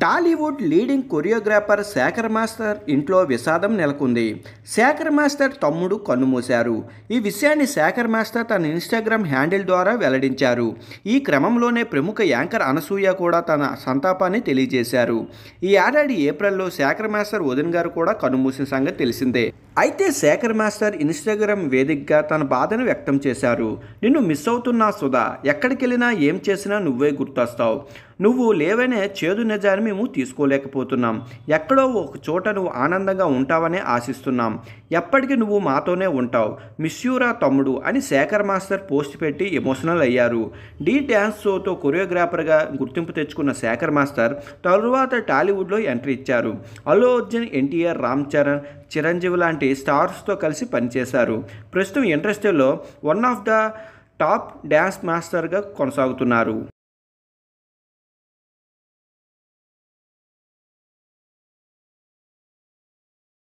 Tollywood leading choreographer Shekhar master ఇంట్లో విషాదం నెలకొంది. శేఖర్ మాస్టర్ తమ్ముడు కన్నుమూశారు. ఈ విషయాన్ని శేఖర్ మాస్టర్ తన ఇన్స్టాగ్రామ్ హ్యాండిల్ ద్వారా వెల్లడించారు. ఈ క్రమంలోనే ప్రముఖ యాంకర్ అనసూయ కూడా తన సంతాపాన్ని తెలియజేశారు. ఈ ఏడాది ఏప్రిల్లో శేఖర్ మాస్టర్ వదిన గారు కూడా కన్నుమూసిన సంగతి తెలిసిందే. అయితే శేఖర్ మాస్టర్ ఇన్స్టాగ్రామ్ వేదికగా తన బాధను వ్యక్తం చేశారు. నిన్ను మిస్ అవుతున్నా సుధా, ఎక్కడికెళ్ళినా ఏం చేసినా నువ్వే గుర్తొస్తావు. నువ్వు లేవనే చేదు నిజాన్ని మేము తీసుకోలేకపోతున్నాం. ఎక్కడో ఒక చోట నువ్వు ఆనందంగా ఉంటావనే ఆశిస్తున్నాం. ఎప్పటికీ నువ్వు మాతోనే ఉంటావు. మిస్ యూరా తమ్ముడు అని శేఖర్ మాస్టర్ పోస్ట్ పెట్టి ఎమోషనల్ అయ్యారు. డి డ్యాన్స్ షోతో కొరియోగ్రాఫర్గా గుర్తింపు తెచ్చుకున్న శేఖర్ మాస్టర్ తరువాత టాలీవుడ్లో ఎంట్రీ ఇచ్చారు. అల్లు అర్జున్, ఎన్టీఆర్, రామ్ చరణ్, చిరంజీవి లాంటి స్టార్స్తో కలిసి పనిచేశారు. ప్రస్తుతం ఇండస్ట్రీలో one of the top dance మాస్టర్గా కొనసాగుతున్నారు.